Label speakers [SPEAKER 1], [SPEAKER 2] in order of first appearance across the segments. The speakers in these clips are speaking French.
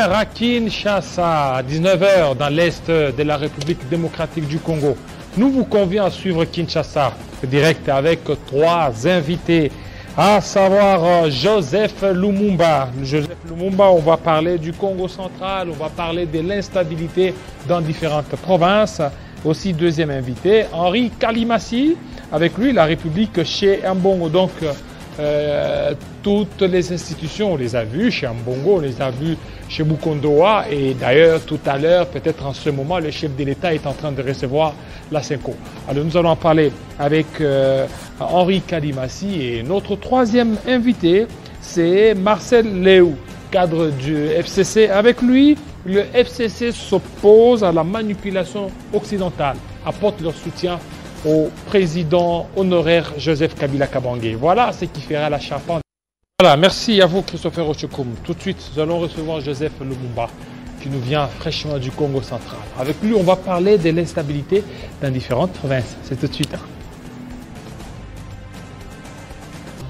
[SPEAKER 1] heure à Kinshasa, à 19 heures dans l'est de la République démocratique du Congo. Nous vous convions à suivre Kinshasa direct avec trois invités, à savoir Joseph Lumumba. Joseph Lumumba, on va parler du Congo central, on va parler de l'instabilité dans différentes provinces. Aussi, deuxième invité, Henri Kalimassi. Avec lui, la République chez Mbongo. Donc, toutes les institutions, on les a vues chez Mbongo, on les a vues chez Mukondoa. Et d'ailleurs, tout à l'heure, peut-être en ce moment, le chef de l'État est en train de recevoir la Senko. Alors, nous allons en parler avec Henri Kalimassi. Et notre troisième invité, c'est Marcel Léou, cadre du FCC. Avec lui, le FCC s'oppose à la manipulation occidentale, apporte leur soutien au président honoraire Joseph Kabila Kabange. Voilà ce qui fera la charpente. Voilà, merci à vous Christopher Ochokoum. Tout de suite, nous allons recevoir Joseph Lumumba qui nous vient fraîchement du Congo central. Avec lui, on va parler de l'instabilité dans différentes provinces. C'est tout de suite.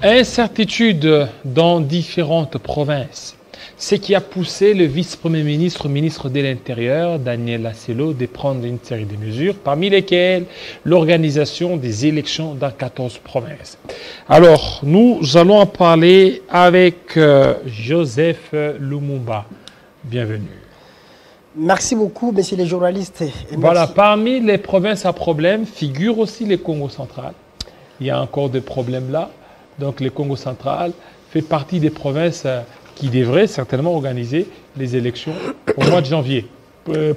[SPEAKER 1] Incertitude dans différentes provinces. Ce qui a poussé le vice-premier ministre, ministre de l'Intérieur, Daniel Asselo, de prendre une série de mesures, parmi lesquelles l'organisation des élections dans 14 provinces. Alors, nous allons en parler avec Joseph Lumumba. Bienvenue.
[SPEAKER 2] Merci beaucoup, messieurs les journalistes.
[SPEAKER 1] Voilà, parmi les provinces à problème figure aussi le Congo central. Il y a encore des problèmes là. Donc, le Congo central fait partie des provinces qui devrait certainement organiser les élections au mois de janvier,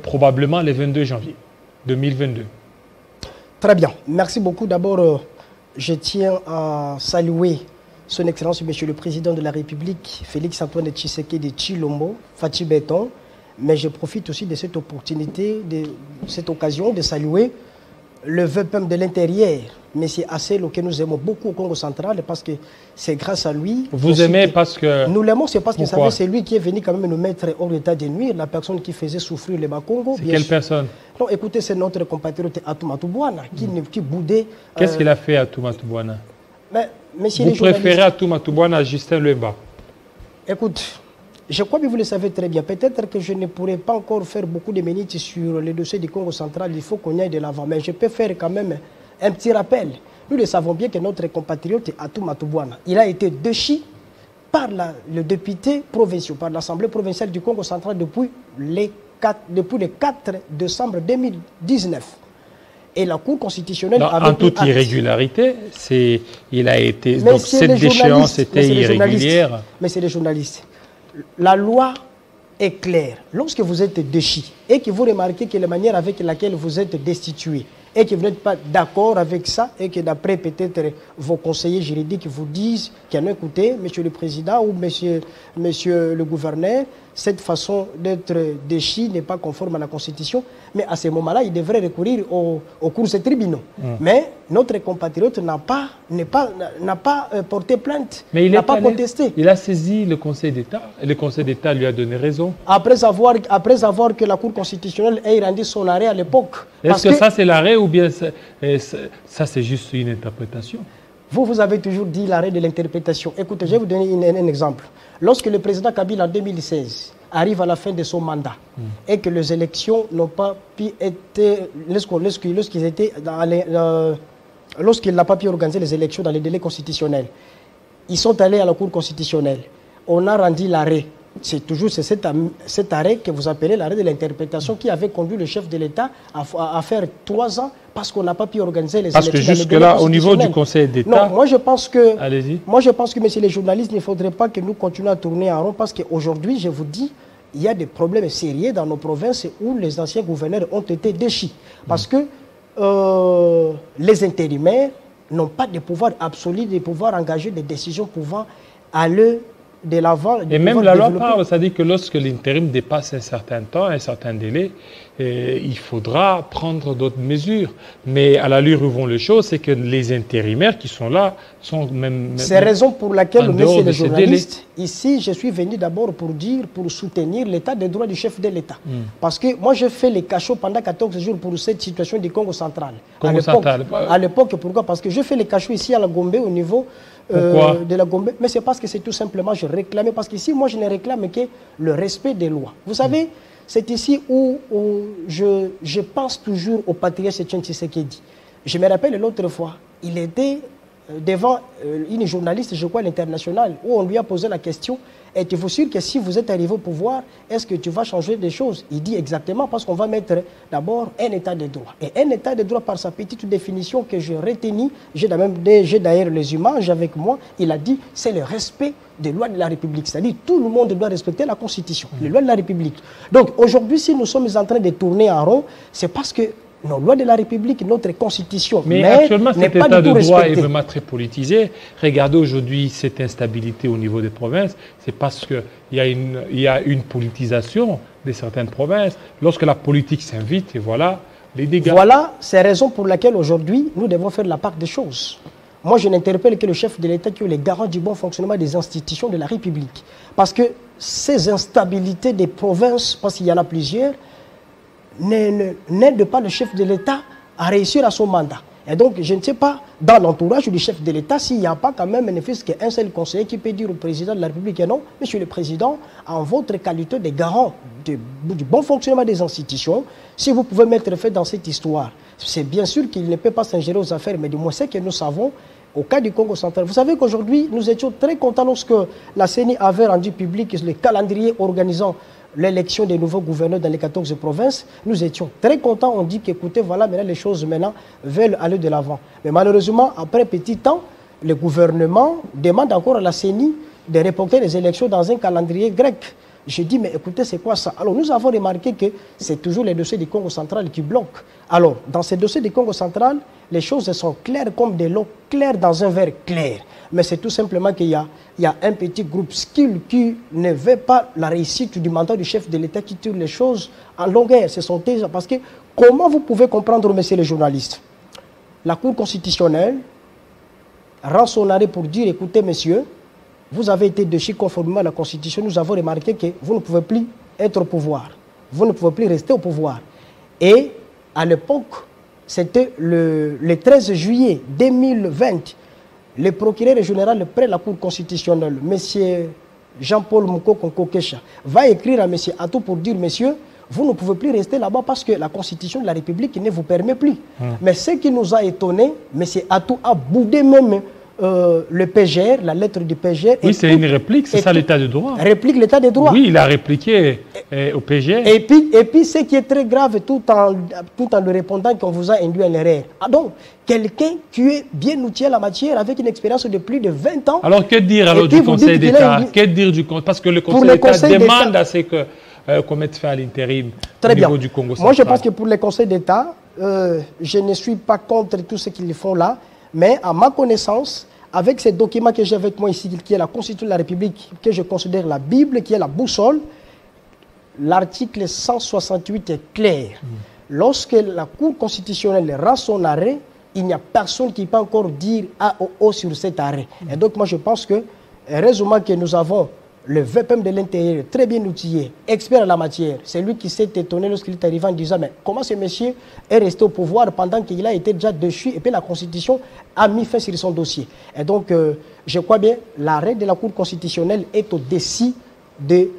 [SPEAKER 1] probablement le 22 janvier 2022.
[SPEAKER 2] Très bien. Merci beaucoup. D'abord, je tiens à saluer son Excellence, Monsieur le Président de la République, Félix-Antoine Tshisekedi Tshilombo, Fachi Beton. Mais je profite aussi de cette opportunité, de cette occasion de saluer le VPM de l'Intérieur, M. Asselo, que nous aimons beaucoup au Congo central, parce que c'est grâce à lui...
[SPEAKER 1] Vous aimez parce que...
[SPEAKER 2] Nous l'aimons, c'est parce que c'est lui qui est venu quand même nous mettre hors d'état de nuire, la personne qui faisait souffrir le Bas-Congo.
[SPEAKER 1] C'est quelle personne?
[SPEAKER 2] Non, écoutez, c'est notre compatriote Atoumata Bouana, qui boudait...
[SPEAKER 1] Qu'est-ce qu'il a fait à Atoumata Bouana?
[SPEAKER 2] Vous
[SPEAKER 1] préférez Atoumata Bouana à Justin Lemba?
[SPEAKER 2] Écoute, je crois que vous le savez très bien. Peut-être que je ne pourrais pas encore faire beaucoup de minutes sur le dossier du Congo central. Il faut qu'on y aille de l'avant. Mais je peux faire quand même un petit rappel. Nous le savons bien que notre compatriote Atoumata Bouana, il a été déchu par le député provincial, par l'Assemblée provinciale du Congo central depuis le 4 décembre 2019. Et la Cour constitutionnelle avait
[SPEAKER 1] en toute irrégularité, il a été... Donc cette déchéance était irrégulière.
[SPEAKER 2] Mais c'est les journalistes. La loi est claire. Lorsque vous êtes déchu et que vous remarquez que la manière avec laquelle vous êtes destitué et que vous n'êtes pas d'accord avec ça et que d'après peut-être vos conseillers juridiques vous disent qu'il y a un écoutez, monsieur le président ou monsieur le gouverneur, cette façon d'être déchu n'est pas conforme à la Constitution, mais à ce moment-là, il devrait recourir aux cours des tribunaux. Mais notre compatriote n'a pas porté plainte, n'a pas contesté.
[SPEAKER 1] Il a saisi le Conseil d'État et le Conseil d'État lui a donné raison. Après
[SPEAKER 2] avoir que la Cour constitutionnelle ait rendu son arrêt à l'époque.
[SPEAKER 1] Est-ce que ça c'est l'arrêt ou bien ça c'est juste une interprétation?
[SPEAKER 2] Vous avez toujours dit l'arrêt de l'interprétation. Écoutez, je vais vous donner un exemple. Lorsque le président Kabila en 2016 arrive à la fin de son mandat et que les élections n'ont pas pu être... Lorsqu'il n'a pas pu organiser les élections dans les délais constitutionnels, ils sont allés à la Cour constitutionnelle. On a rendu l'arrêt. C'est toujours cet arrêt que vous appelez l'arrêt de l'interprétation qui avait conduit le chef de l'État à faire 3 ans parce qu'on n'a pas pu organiser les élections.
[SPEAKER 1] Parce que jusque-là, au niveau du Conseil d'État...
[SPEAKER 2] Non, moi je pense que...
[SPEAKER 1] Allez-y.
[SPEAKER 2] Moi je pense que, messieurs les journalistes, il ne faudrait pas que nous continuions à tourner en rond parce qu'aujourd'hui, je vous dis, il y a des problèmes sérieux dans nos provinces où les anciens gouverneurs ont été déchus. Parce que les intérimaires n'ont pas de pouvoir absolu, de pouvoir engager des décisions pouvant aller de l'avant.
[SPEAKER 1] Et même la loi parle, ça dit que lorsque l'intérim dépasse un certain temps, un certain délai, il faudra prendre d'autres mesures. Mais à l'allure où vont les choses, c'est que les intérimaires qui sont là sont même...
[SPEAKER 2] C'est la raison pour laquelle, monsieur le journaliste, ici, je suis venu d'abord pour soutenir l'état des droits du chef de l'État. Parce que moi, je fais les cachots pendant 14 jours pour cette situation du Congo central. À l'époque, pourquoi? Parce que je fais les cachots ici à la Gombe au niveau de la Gombe. Mais c'est parce que c'est tout simplement, je réclamais, parce qu'ici, moi, je ne réclame que le respect des lois. Vous savez, c'est ici où je pense toujours au patriarche Etienne Tshisekedi. Je me rappelle l'autre fois, il était devant une journaliste, je crois, à l'international, où on lui a posé la question, êtes-vous sûr que si vous êtes arrivé au pouvoir, est-ce que tu vas changer des choses? Il dit exactement, parce qu'on va mettre d'abord un état de droit. Et un état de droit, par sa petite définition que je retenais, j'ai d'ailleurs les images avec moi, il a dit, c'est le respect des lois de la République. C'est-à-dire, tout le monde doit respecter la Constitution, les lois de la République. Donc, aujourd'hui, si nous sommes en train de tourner en rond, c'est parce que nos lois de la République, notre Constitution,
[SPEAKER 1] mais actuellement, cet état de droit est vraiment très politisé. Regardez aujourd'hui cette instabilité au niveau des provinces. C'est parce qu'il y a une politisation de certaines provinces. Lorsque la politique s'invite, et voilà, les dégâts.
[SPEAKER 2] Voilà ces raisons pour lesquelles aujourd'hui, nous devons faire la part des choses. Moi, je n'interpelle que le chef de l'État qui est le garant du bon fonctionnement des institutions de la République. Parce que ces instabilités des provinces, parce qu'il y en a plusieurs, n'aide pas le chef de l'État à réussir à son mandat. Et donc, je ne sais pas, dans l'entourage du chef de l'État, s'il n'y a pas quand même ne fût-ce qu'un seul conseiller qui peut dire au président de la République, non, monsieur le président, en votre qualité de garant du bon fonctionnement des institutions, si vous pouvez mettre fait dans cette histoire, c'est bien sûr qu'il ne peut pas s'ingérer aux affaires, mais du moins c'est que nous savons, au cas du Congo central. Vous savez qu'aujourd'hui, nous étions très contents lorsque la CENI avait rendu public le calendrier organisant l'élection des nouveaux gouverneurs dans les 14 provinces. Nous étions très contents. On dit qu'écoutez, voilà, maintenant les choses maintenant veulent aller de l'avant. Mais malheureusement, après petit temps, le gouvernement demande encore à la CENI de reporter les élections dans un calendrier grec. J'ai dit, mais écoutez, c'est quoi ça? Alors, nous avons remarqué que c'est toujours les dossiers du Congo central qui bloquent. Alors, dans ces dossiers du Congo central, les choses sont claires comme de l'eau claire dans un verre clair. Mais c'est tout simplement qu'il y a un petit groupe skill qui ne veut pas la réussite du mandat du chef de l'État qui tire les choses en longueur. Ce sont parce que, comment vous pouvez comprendre, messieurs les journalistes, la Cour constitutionnelle rend son arrêt pour dire, écoutez, messieurs, vous avez été déchus conformément à la Constitution. Nous avons remarqué que vous ne pouvez plus être au pouvoir. Vous ne pouvez plus rester au pouvoir. Et à l'époque, c'était le 13 juillet 2020, le procureur général près la Cour constitutionnelle, M. Jean-Paul Mouko-Konkokesha, va écrire à M. Atou pour dire, monsieur, vous ne pouvez plus rester là-bas parce que la Constitution de la République ne vous permet plus. Mais ce qui nous a étonné, M. Atou a boudé même le PGR, la lettre du PGR.
[SPEAKER 1] Oui, c'est une réplique, c'est ça l'état de droit.
[SPEAKER 2] Réplique l'état de droit.
[SPEAKER 1] Oui, il a répliqué au PGR.
[SPEAKER 2] Et puis, ce qui est très grave, tout en lui répondant qu'on vous a induit en erreur. Ah donc, quelqu'un qui est bien outillé à la matière avec une expérience de plus de 20 ans.
[SPEAKER 1] Alors, que dire alors du Conseil d'État? Que dire du Conseil? Parce que le Conseil d'État demande à ce qu'on mette fin à l'intérim au niveau du Congo central.
[SPEAKER 2] Moi, je pense que pour le Conseil d'État, je ne suis pas contre tout ce qu'ils font là. Mais à ma connaissance, avec ces documents que j'ai avec moi ici, qui est la Constitution de la République, que je considère la Bible, qui est la boussole, l'article 168 est clair. Lorsque la Cour constitutionnelle rend son arrêt, il n'y a personne qui peut encore dire A ou O sur cet arrêt. Et donc moi je pense que, heureusement que nous avons le VPM de l'intérieur, très bien outillé, expert en la matière, c'est lui qui s'est étonné lorsqu'il est arrivé en disant mais comment ce monsieur est resté au pouvoir pendant qu'il a été déjà déchu et puis la Constitution a mis fin sur son dossier. Et donc, je crois bien, l'arrêt de la Cour constitutionnelle est au-dessus des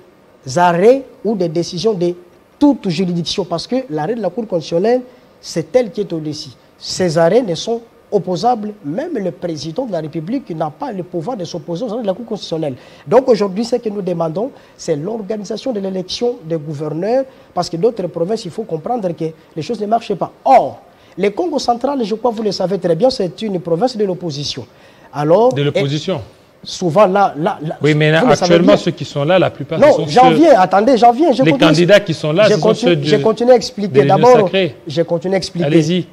[SPEAKER 2] arrêts ou des décisions de toute juridiction parce que l'arrêt de la Cour constitutionnelle, c'est elle qui est au-dessus. Ces arrêts ne sont opposable, même le président de la République n'a pas le pouvoir de s'opposer aux ordres de la Cour constitutionnelle. Donc aujourd'hui, ce que nous demandons, c'est l'organisation de l'élection des gouverneurs, parce que d'autres provinces, il faut comprendre que les choses ne marchent pas. Or, le Congo central, je crois que vous le savez très bien, c'est une province de l'opposition. Alors,
[SPEAKER 1] de l'opposition.
[SPEAKER 2] Souvent là.
[SPEAKER 1] Oui, mais actuellement, ceux qui sont là, la plupart
[SPEAKER 2] non,
[SPEAKER 1] sont
[SPEAKER 2] j'en viens, attendez, j'en viens.
[SPEAKER 1] Les candidats qui sont là, ce sont ceux de...
[SPEAKER 2] Je continue à expliquer. D'abord, je continue à expliquer.
[SPEAKER 1] Allez-y.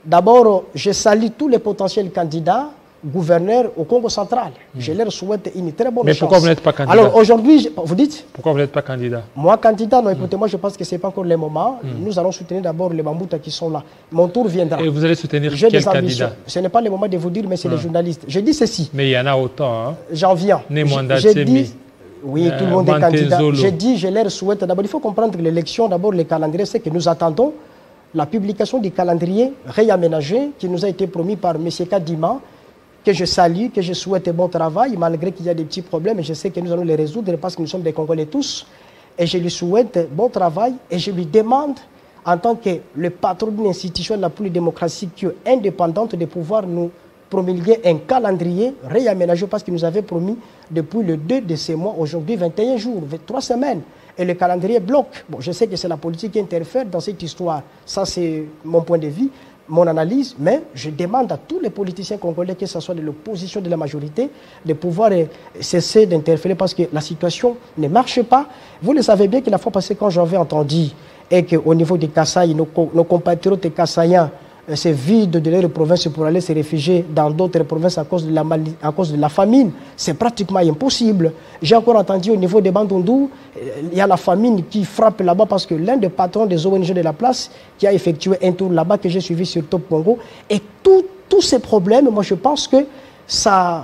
[SPEAKER 2] D'abord, je salue tous les potentiels candidats gouverneurs au Congo central. Je leur souhaite une très bonne chance.
[SPEAKER 1] Mais pourquoi vous n'êtes pas candidat?
[SPEAKER 2] Alors aujourd'hui, vous dites?
[SPEAKER 1] Pourquoi vous n'êtes pas candidat?
[SPEAKER 2] Moi, candidat, non, écoutez, moi je pense que ce n'est pas encore le moment. Nous allons soutenir d'abord les Bambouta qui sont là. Mon tour viendra.
[SPEAKER 1] Et vous allez soutenir quel candidat?
[SPEAKER 2] Ce n'est pas le moment de vous dire, mais c'est les journalistes. Je dis ceci.
[SPEAKER 1] Mais il y en a autant. Hein?
[SPEAKER 2] J'en viens.
[SPEAKER 1] Je dis,
[SPEAKER 2] oui, tout le monde est candidat. Je dis, je leur souhaite d'abord, il faut comprendre que l'élection, d'abord les calendriers, c'est que nous attendons la publication du calendrier réaménagé qui nous a été promis par M. Kadima que je salue, que je souhaite bon travail, malgré qu'il y a des petits problèmes, et je sais que nous allons les résoudre parce que nous sommes des Congolais tous. Et je lui souhaite bon travail et je lui demande, en tant que le patron d'une institution la plus démocratique indépendante, de pouvoir nous promulguer un calendrier réaménagé parce qu'il nous avait promis depuis le 2 de ce mois, aujourd'hui 21 jours, 3 semaines. Et le calendrier bloque. Bon, je sais que c'est la politique qui interfère dans cette histoire. Ça, c'est mon point de vue, mon analyse. Mais je demande à tous les politiciens congolais, que ce soit de l'opposition, de la majorité, de pouvoir cesser d'interférer parce que la situation ne marche pas. Vous le savez bien que la fois passée, quand j'avais entendu et qu'au niveau des Kasaï, nos compatriotes kassaïens se vident de leur province pour aller se réfugier dans d'autres provinces à cause de la famine, c'est pratiquement impossible. J'ai encore entendu au niveau des Bandundu, il y a la famine qui frappe là-bas parce que l'un des patrons des ONG de la place qui a effectué un tour là-bas que j'ai suivi sur Top Congo. Et tous ces problèmes, moi je pense que ça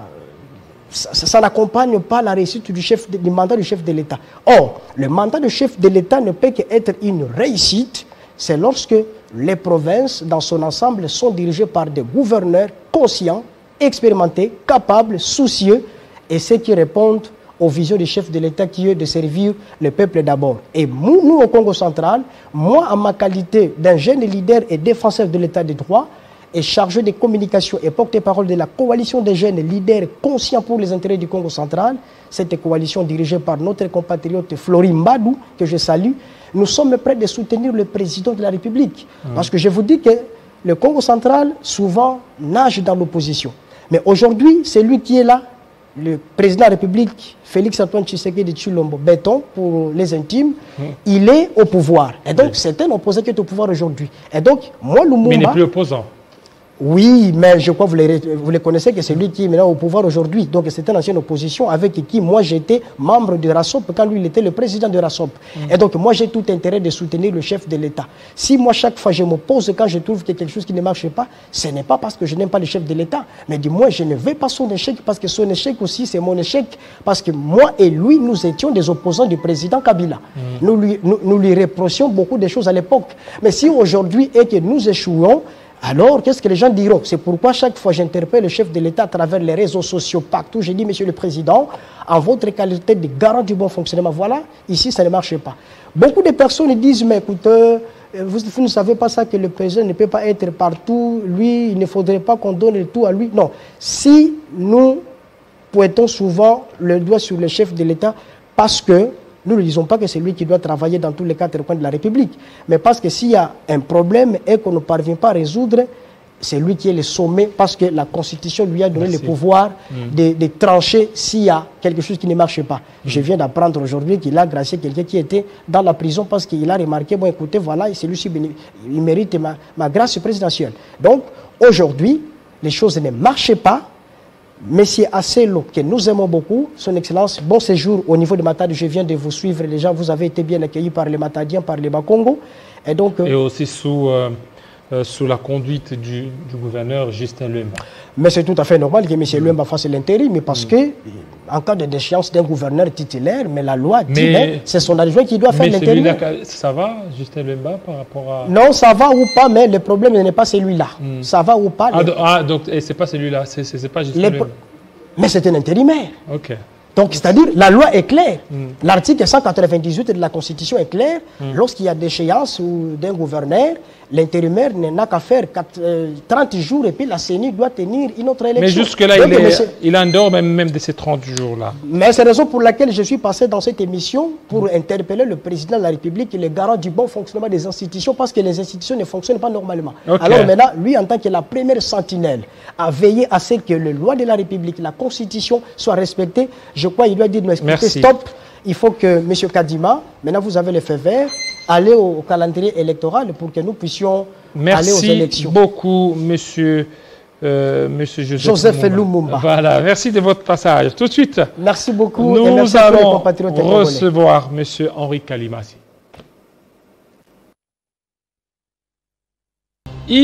[SPEAKER 2] n'accompagne pas la réussite du mandat du chef de l'État. Or, le mandat du chef de l'État ne peut qu'être une réussite, c'est lorsque les provinces, dans son ensemble, sont dirigées par des gouverneurs conscients, expérimentés, capables, soucieux, et ceux qui répondent aux visions du chef de l'État qui est de servir le peuple d'abord. Et nous, au Congo central, moi, en ma qualité d'un jeune leader et défenseur de l'État de droit, et chargé de communication et porte-parole de la coalition des jeunes leaders conscients pour les intérêts du Congo central, cette coalition dirigée par notre compatriote Flori Mbadou, que je salue, nous sommes prêts de soutenir le président de la République. Parce que je vous dis que le Congo central, souvent, nage dans l'opposition. Mais aujourd'hui, c'est lui qui est là, le président de la République, Félix-Antoine Tshisekedi Tshilombo, béton pour les intimes, il est au pouvoir. Et donc, c'est un opposant qui est au pouvoir aujourd'hui. Et donc, moi, Lumumba...
[SPEAKER 1] Mais il n'est plus opposant.
[SPEAKER 2] Oui, mais je crois que vous le connaissez, que c'est lui qui est maintenant au pouvoir aujourd'hui. Donc c'était l'ancienne opposition avec qui moi j'étais membre de RASOP quand lui il était le président de RASOP. Et donc moi j'ai tout intérêt de soutenir le chef de l'État. Si moi chaque fois je m'oppose quand je trouve qu'il y a quelque chose qui ne marche pas, ce n'est pas parce que je n'aime pas le chef de l'État, mais du moins je ne veux pas son échec parce que son échec aussi c'est mon échec. Parce que moi et lui nous étions des opposants du président Kabila. Nous lui reprochions beaucoup de choses à l'époque. Mais si aujourd'hui et que nous échouons, alors, qu'est-ce que les gens diront? C'est pourquoi chaque fois j'interpelle le chef de l'État à travers les réseaux sociaux, partout, j'ai dit, Monsieur le Président, en votre qualité de garant du bon fonctionnement, voilà, ici, ça ne marche pas. Beaucoup de personnes disent, mais écoutez, vous ne savez pas ça, que le président ne peut pas être partout, lui, il ne faudrait pas qu'on donne tout à lui. Non, si nous pointons souvent le doigt sur le chef de l'État, parce que nous ne disons pas que c'est lui qui doit travailler dans tous les 4 coins de la République, mais parce que s'il y a un problème et qu'on ne parvient pas à résoudre, c'est lui qui est le sommet, parce que la Constitution lui a donné le pouvoir de trancher s'il y a quelque chose qui ne marche pas. Je viens d'apprendre aujourd'hui qu'il a gracié quelqu'un qui était dans la prison parce qu'il a remarqué, bon écoutez, voilà, celui-ci il mérite ma grâce présidentielle. Donc, aujourd'hui, les choses ne marchent pas. Monsieur Asselo, que nous aimons beaucoup, son excellence, bon séjour au niveau de Matadi, je viens de vous suivre déjà, vous avez été bien accueillis par les Matadiens, par les Bakongo. Et donc,
[SPEAKER 1] et aussi sous la conduite du gouverneur Justin Luemba.
[SPEAKER 2] Mais c'est tout à fait normal que M. Luemba fasse l'intérim, mais parce que, en cas de déchéance d'un gouverneur titulaire, mais la loi dit, c'est son adjoint qui doit faire l'intérim.
[SPEAKER 1] Ça va, Justin Luemba, par rapport à...
[SPEAKER 2] Non, ça va ou pas, mais le problème n'est pas celui-là. Ça va ou pas.
[SPEAKER 1] Donc, c'est pas celui-là, c'est pas Justin Luemba.
[SPEAKER 2] Mais c'est un intérimaire.
[SPEAKER 1] Ok.
[SPEAKER 2] Donc, c'est-à-dire, la loi est claire. L'article 198 de la Constitution est clair. Lorsqu'il y a déchéance d'un gouverneur, l'intérimaire n'a qu'à faire 30 jours et puis la CENI doit tenir une autre élection.
[SPEAKER 1] Mais jusque-là, il est en dehors même de ces 30 jours-là. Mais
[SPEAKER 2] c'est la raison pour laquelle je suis passé dans cette émission pour interpeller le président de la République, le garant du bon fonctionnement des institutions, parce que les institutions ne fonctionnent pas normalement. Okay. Alors maintenant, lui, en tant que la première sentinelle, a veillé à ce que les lois de la République, la Constitution soient respectées. Je crois qu'il doit dire nous expliquer stop. Il faut que M. Kadima, maintenant vous avez le feu vert, aller au calendrier électoral pour que nous puissions aller aux élections.
[SPEAKER 1] Merci beaucoup, monsieur Joseph
[SPEAKER 2] Lumumba.
[SPEAKER 1] Voilà, merci de votre passage. Tout de suite,
[SPEAKER 2] merci beaucoup.
[SPEAKER 1] Nous allons recevoir M. Henri Kalimasi.